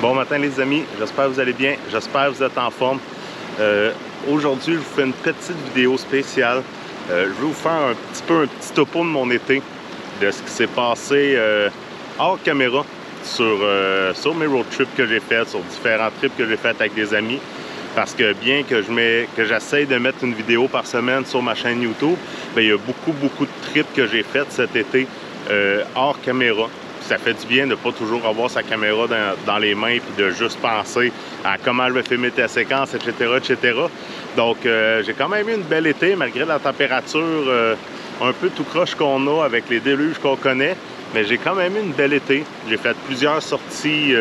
Bon matin les amis, j'espère que vous allez bien, j'espère que vous êtes en forme. Aujourd'hui, je vous fais une petite vidéo spéciale. Je vais vous faire un petit topo de mon été, de ce qui s'est passé hors caméra sur mes road trips que j'ai fait, sur différents trips que j'ai fait avec des amis. Parce que bien que j'essaye de mettre une vidéo par semaine sur ma chaîne YouTube, bien, il y a beaucoup de trips que j'ai fait cet été hors caméra. Ça fait du bien de ne pas toujours avoir sa caméra dans les mains et de juste penser à comment je vais filmer ta séquence, etc. Donc, j'ai quand même eu une belle été, malgré la température un peu tout croche qu'on a avec les déluges qu'on connaît. Mais j'ai quand même eu une belle été. J'ai fait plusieurs sorties,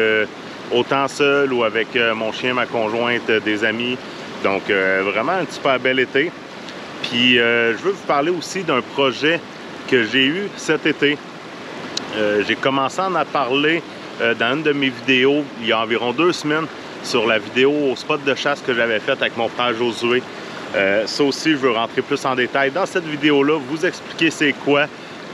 autant seul ou avec mon chien, ma conjointe, des amis. Donc, vraiment un super bel été. Puis, je veux vous parler aussi d'un projet que j'ai eu cet été. J'ai commencé à en parler dans une de mes vidéos il y a environ 2 semaines sur la vidéo au spot de chasse que j'avais faite avec mon frère Josué. Ça aussi, je veux rentrer plus en détail dans cette vidéo-là, vous expliquer c'est quoi,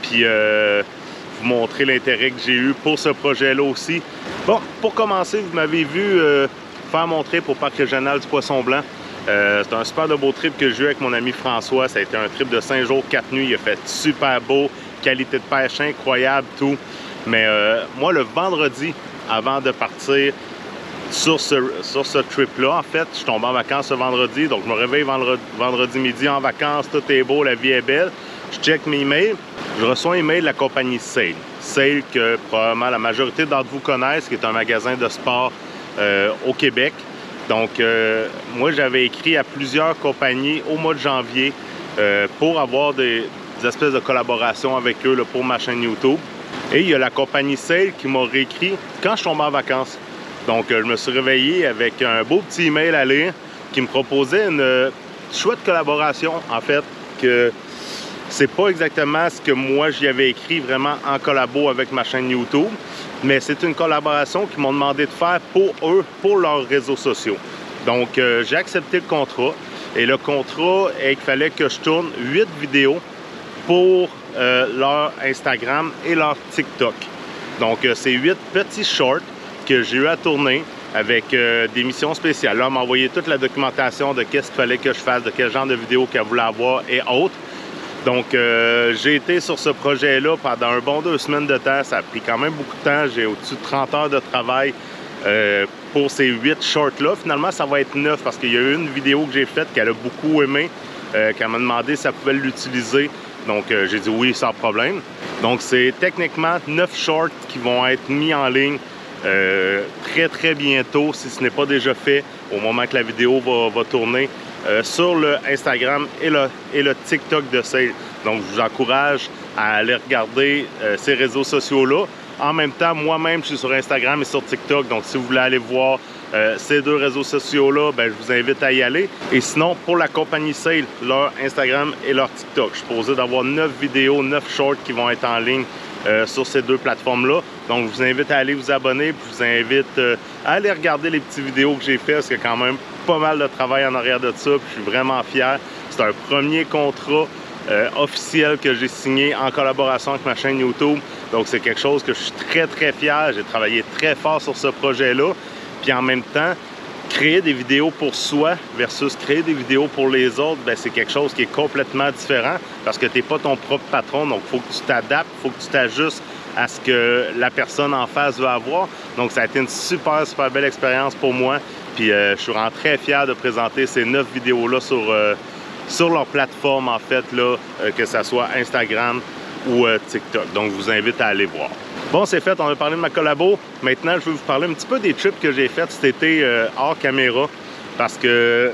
puis vous montrer l'intérêt que j'ai eu pour ce projet-là aussi. Bon, pour commencer, vous m'avez vu faire mon trip au parc régional du Poisson-Blanc. C'est un super de beau trip que j'ai eu avec mon ami François. Ça a été un trip de 5 jours, 4 nuits. Il a fait super beau. Qualité de pêche incroyable, tout. Mais moi, le vendredi, avant de partir sur ce trip-là, en fait, je tombe en vacances ce vendredi. Donc, je me réveille vendredi midi en vacances. Tout est beau, la vie est belle. Je check mes emails. Je reçois un email de la compagnie Sail. Sail, que probablement la majorité d'entre vous connaissent, qui est un magasin de sport au Québec. Donc, moi, j'avais écrit à plusieurs compagnies au mois de janvier pour avoir des espèces de collaboration avec eux là, pour ma chaîne YouTube. Et il y a la compagnie Sail qui m'a réécrit quand je tombe en vacances. Donc, je me suis réveillé avec un beau petit email à lire qui me proposait une chouette collaboration, en fait, que c'est pas exactement ce que moi j'y avais écrit vraiment en collabo avec ma chaîne YouTube, mais c'est une collaboration qu'ils m'ont demandé de faire pour eux, pour leurs réseaux sociaux. Donc, j'ai accepté le contrat. Et le contrat est qu'il fallait que je tourne 8 vidéos pour leur Instagram et leur TikTok. Donc, c'est 8 petits shorts que j'ai eu à tourner avec des missions spéciales. Là, on m'a envoyé toute la documentation de qu'est-ce qu'il fallait que je fasse, de quel genre de vidéo qu'elle voulait avoir et autres. Donc, j'ai été sur ce projet-là pendant un bon 2 semaines de temps. Ça a pris quand même beaucoup de temps. J'ai au-dessus de 30 heures de travail pour ces 8 shorts-là. Finalement, ça va être 9 parce qu'il y a eu une vidéo que j'ai faite qu'elle a beaucoup aimé, qu'elle m'a demandé si elle pouvait l'utiliser. Donc, j'ai dit oui, sans problème. Donc, c'est techniquement 9 shorts qui vont être mis en ligne très bientôt, si ce n'est pas déjà fait, au moment que la vidéo va tourner, sur le Instagram et le TikTok de Sail. Donc, je vous encourage à aller regarder ces réseaux sociaux-là. En même temps, moi-même, je suis sur Instagram et sur TikTok. Donc, si vous voulez aller voir ces 2 réseaux sociaux-là, ben, je vous invite à y aller. Et sinon, pour la compagnie Sail, leur Instagram et leur TikTok, je suis supposé d'avoir 9 vidéos, 9 shorts qui vont être en ligne sur ces 2 plateformes-là. Donc, je vous invite à aller vous abonner. Puis je vous invite à aller regarder les petites vidéos que j'ai faites, parce qu'il y a quand même pas mal de travail en arrière de ça. Puis je suis vraiment fier. C'est un premier contrat officiel que j'ai signé en collaboration avec ma chaîne YouTube. Donc, c'est quelque chose que je suis très fier. J'ai travaillé très fort sur ce projet-là. Puis en même temps, créer des vidéos pour soi versus créer des vidéos pour les autres, c'est quelque chose qui est complètement différent parce que tu n'es pas ton propre patron. Donc, il faut que tu t'adaptes, il faut que tu t'ajustes à ce que la personne en face veut avoir. Donc, ça a été une super belle expérience pour moi. Puis, je suis vraiment très fier de présenter ces 9 vidéos-là sur leur plateforme, en fait, là, que ce soit Instagram ou TikTok. Donc, je vous invite à aller voir. Bon, c'est fait, on a parlé de ma collabo. Maintenant, je vais vous parler un petit peu des trips que j'ai fait cet été hors caméra. Parce que,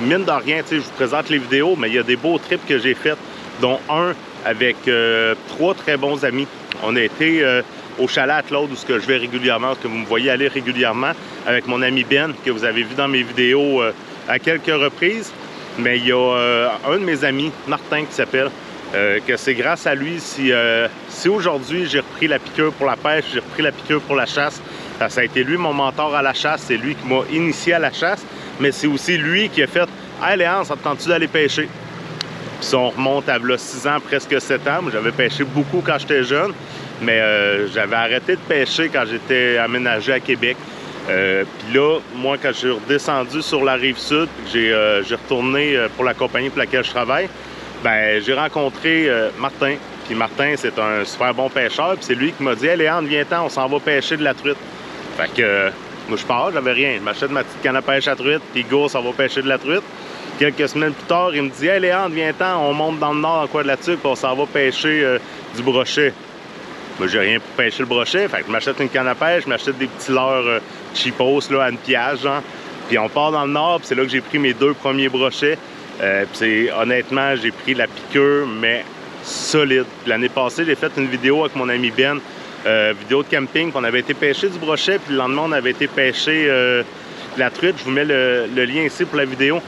mine de rien, je vous présente les vidéos, mais il y a des beaux trips que j'ai fait, dont un avec 3 très bons amis. On a été au chalet à Claude, où je vais régulièrement, que vous me voyez aller régulièrement, avec mon ami Ben, que vous avez vu dans mes vidéos à quelques reprises. Mais il y a un de mes amis, Martin, qui s'appelle, que c'est grâce à lui si aujourd'hui j'ai repris la piqûre pour la pêche, j'ai repris la piqûre pour la chasse. Ça a été lui mon mentor à la chasse, c'est lui qui m'a initié à la chasse, mais c'est aussi lui qui a fait « Hey Léon, ça te tente-tu d'aller pêcher? » Puis si on remonte à 6 ans, presque 7 ans, j'avais pêché beaucoup quand j'étais jeune, mais j'avais arrêté de pêcher quand j'étais aménagé à Québec. Puis là, moi, quand je suis redescendu sur la rive sud, j'ai retourné pour la compagnie pour laquelle je travaille, ben j'ai rencontré Martin. Puis Martin, c'est un super bon pêcheur, puis c'est lui qui m'a dit « Hey Léandre, viens-t'en, on s'en va pêcher de la truite. » Fait que moi, je pars, j'avais rien. Je m'achète ma petite canne à pêche à truite, puis go, ça va pêcher de la truite. Quelques semaines plus tard, il me dit « Hey Léandre, viens-t'en, on monte dans le nord, dans quoi de la tuque, puis on s'en va pêcher du brochet. » Moi, j'ai rien pour pêcher le brochet, fait que je m'achète une canne à pêche, je m'achète des petits leurres cheapos là, à une pièce, genre. Puis on part dans le nord, puis c'est là que j'ai pris mes 2 premiers brochets. Puis honnêtement, j'ai pris la piqûre, mais solide. L'année passée, j'ai fait une vidéo avec mon ami Ben, vidéo de camping, puis on avait été pêcher du brochet, puis le lendemain, on avait été pêcher la truite. Je vous mets le lien ici pour la vidéo.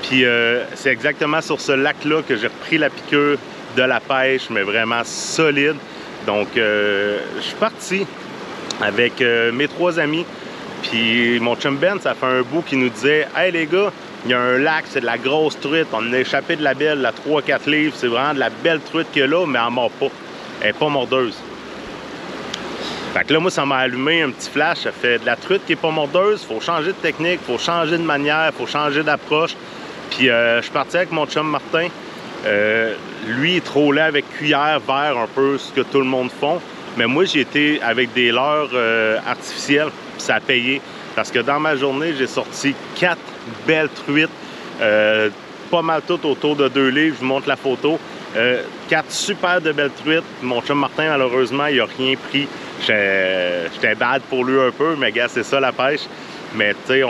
Puis c'est exactement sur ce lac-là que j'ai repris la piqûre de la pêche, mais vraiment solide. Donc, je suis parti avec mes 3 amis. Puis mon chum Ben, ça fait un bout qui nous disait « Hey les gars, il y a un lac, c'est de la grosse truite. On a échappé de la belle, la 3-4 livres. C'est vraiment de la belle truite qu'il y a là, mais elle mord pas. Elle n'est pas mordeuse. » Fait que là, moi, ça m'a allumé un petit flash. Ça fait de la truite qui n'est pas mordeuse. Il faut changer de technique, il faut changer de manière, il faut changer d'approche. Puis je suis parti avec mon chum Martin. Lui, il trollait avec cuillère, verre, un peu ce que tout le monde font. Mais moi, j'ai été avec des leurres artificielles, puis ça a payé. Parce que dans ma journée, j'ai sorti 4 belles truites, pas mal toutes autour de 2 livres. Je vous montre la photo. 4 super de belles truites. Mon chum Martin, malheureusement, il n'a rien pris. J'étais bad pour lui un peu, mais gars, c'est ça la pêche. Mais tu sais,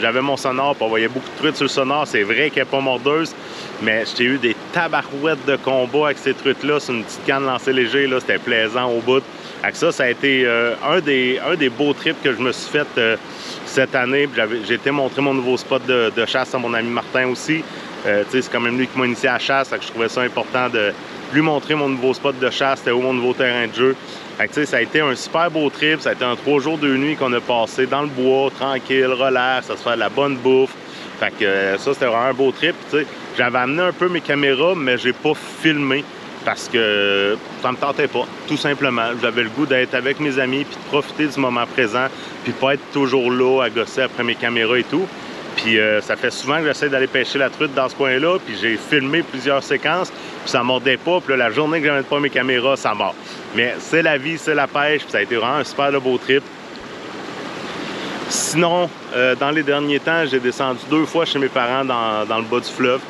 j'avais mon sonore, puis on voyait beaucoup de truites sur le sonore. C'est vrai qu'elle n'est pas mordeuse, mais j'ai eu des tabarouettes de combat avec ces truites-là sur une petite canne lancée léger. C'était plaisant au bout. Avec ça, ça a été un des beaux trips que je me suis fait cette année. J'ai été montrer mon nouveau spot de chasse à mon ami Martin aussi. C'est quand même lui qui m'a initié à la chasse, donc je trouvais ça important de lui montrer mon nouveau spot de chasse. C'était où mon nouveau terrain de jeu. Ça a été un super beau trip. Ça a été un 3 jours 2 nuits qu'on a passé dans le bois, tranquille, relax, ça se fait de la bonne bouffe. Fait que ça, c'était vraiment un beau trip. J'avais amené un peu mes caméras, mais j'ai pas filmé parce que ça me tentait pas, tout simplement. J'avais le goût d'être avec mes amis puis de profiter du moment présent puis pas être toujours là à gosser après mes caméras et tout. Puis ça fait souvent que j'essaie d'aller pêcher la truite dans ce coin-là, puis j'ai filmé plusieurs séquences, puis ça mordait pas, puis là, la journée que j'amène pas mes caméras, ça mord. Mais c'est la vie, c'est la pêche, puis ça a été vraiment un super beau trip. Sinon, dans les derniers temps, j'ai descendu 2 fois chez mes parents dans le bas du fleuve,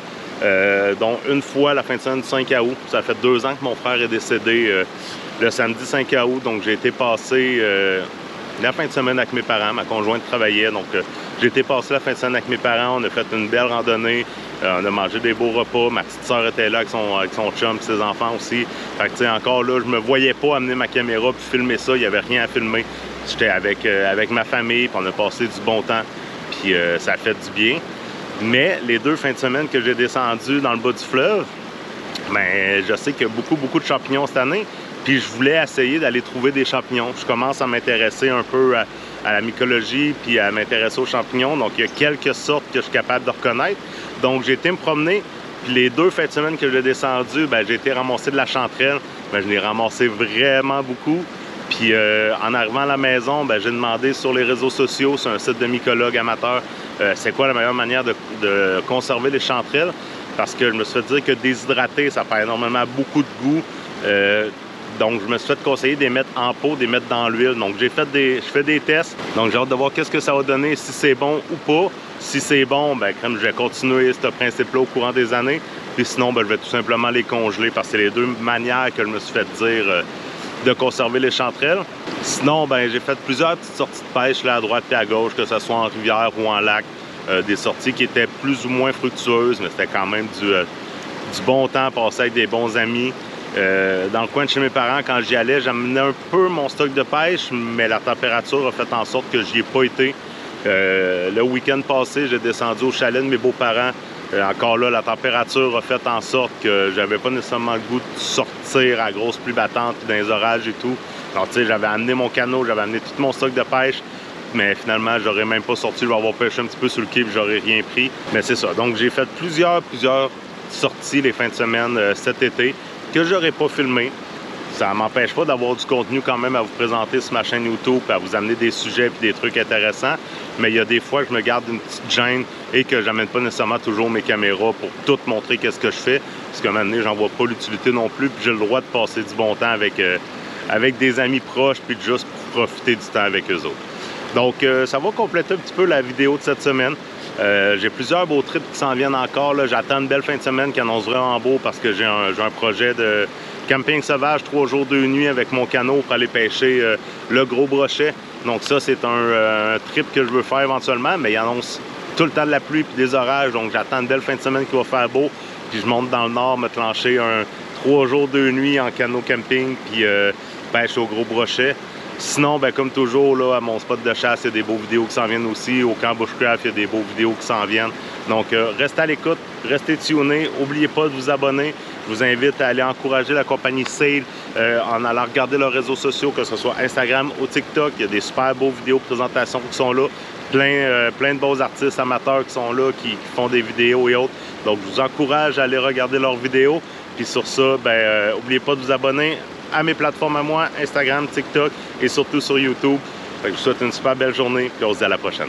dont une fois la fin de semaine du 5 août. Ça fait 2 ans que mon frère est décédé le samedi 5 août, donc j'ai été passer la fin de semaine avec mes parents. Ma conjointe travaillait, donc j'ai été passer la fin de semaine avec mes parents. On a fait une belle randonnée. On a mangé des beaux repas. Ma petite soeur était là avec son chum et ses enfants aussi. Fait que, tu sais, encore là, je me voyais pas amener ma caméra puis filmer ça. Il n'y avait rien à filmer. J'étais avec ma famille, puis on a passé du bon temps. Puis ça a fait du bien. Mais les 2 fins de semaine que j'ai descendu dans le bas du fleuve, ben, je sais qu'il y a beaucoup de champignons cette année. Puis je voulais essayer d'aller trouver des champignons. Je commence à m'intéresser un peu à la mycologie, puis à m'intéresser aux champignons. Donc, il y a quelques sortes que je suis capable de reconnaître. Donc, j'ai été me promener. Puis les 2 fins de semaine que j'ai descendu, ben, j'ai été ramasser de la chanterelle. Ben, je l'ai ramassé vraiment beaucoup. Puis en arrivant à la maison, ben, j'ai demandé sur les réseaux sociaux, sur un site de mycologue amateur, c'est quoi la meilleure manière de conserver les chanterelles. Parce que je me suis fait dire que déshydrater, ça perd énormément beaucoup de goût. Donc, je me suis fait conseiller de les mettre en pot, de les mettre dans l'huile. Donc, je fais des tests. Donc, j'ai hâte de voir qu'est-ce que ça va donner, si c'est bon ou pas. Si c'est bon, ben, je vais continuer ce principe-là au courant des années. Puis sinon, ben, je vais tout simplement les congeler parce que c'est les 2 manières que je me suis fait dire de conserver les chanterelles. Sinon, ben, j'ai fait plusieurs petites sorties de pêche là, à droite et à gauche, que ce soit en rivière ou en lac. Des sorties qui étaient plus ou moins fructueuses, mais c'était quand même du bon temps passé avec des bons amis. Dans le coin de chez mes parents, quand j'y allais, j'amenais un peu mon stock de pêche, mais la température a fait en sorte que j'y ai pas été. Le week-end passé, j'ai descendu au chalet de mes beaux-parents. Encore là, la température a fait en sorte que j'avais pas nécessairement le goût de sortir à grosse pluie battante puis dans les orages et tout. Donc, tu sais, j'avais amené mon canot, j'avais amené tout mon stock de pêche. Mais finalement, j'aurais même pas sorti. Je vais avoir pêché un petit peu sur le quai, puis j'aurais rien pris. Mais c'est ça. Donc, j'ai fait plusieurs sorties les fins de semaine cet été que j'aurais pas filmé. ça m'empêche pas d'avoir du contenu quand même à vous présenter sur ma chaîne YouTube, à vous amener des sujets et des trucs intéressants. Mais il y a des fois que je me garde une petite gêne et que j'amène pas nécessairement toujours mes caméras pour tout montrer qu'est-ce que je fais. Parce qu'à un moment donné, j'en vois pas l'utilité non plus. Puis j'ai le droit de passer du bon temps avec des amis proches, puis de juste profiter du temps avec eux autres. Donc, ça va compléter un petit peu la vidéo de cette semaine. J'ai plusieurs beaux trips qui s'en viennent encore. J'attends une belle fin de semaine qui annonce vraiment beau parce que j'ai un projet de camping sauvage 3 jours 2 nuits avec mon canot pour aller pêcher le gros brochet. Donc ça, c'est un trip que je veux faire éventuellement, mais il annonce tout le temps de la pluie et des orages. Donc j'attends une belle fin de semaine qui va faire beau. Puis je monte dans le nord, me clencher un 3 jours 2 nuits en canot camping, puis pêche au gros brochet. Sinon, ben, comme toujours, là, à mon spot de chasse, il y a des beaux vidéos qui s'en viennent aussi. Au camp Bushcraft, il y a des beaux vidéos qui s'en viennent. Donc, restez à l'écoute, restez tunés. N'oubliez pas de vous abonner. Je vous invite à aller encourager la compagnie Sail en allant regarder leurs réseaux sociaux, que ce soit Instagram ou TikTok. Il y a des super beaux vidéos présentations qui sont là. Plein de beaux artistes amateurs qui sont là, qui font des vidéos et autres. Donc, je vous encourage à aller regarder leurs vidéos. Puis sur ça, ben, n'oubliez pas de vous abonner à mes plateformes à moi, Instagram, TikTok et surtout sur YouTube. Fait que je vous souhaite une super belle journée et on se dit à la prochaine.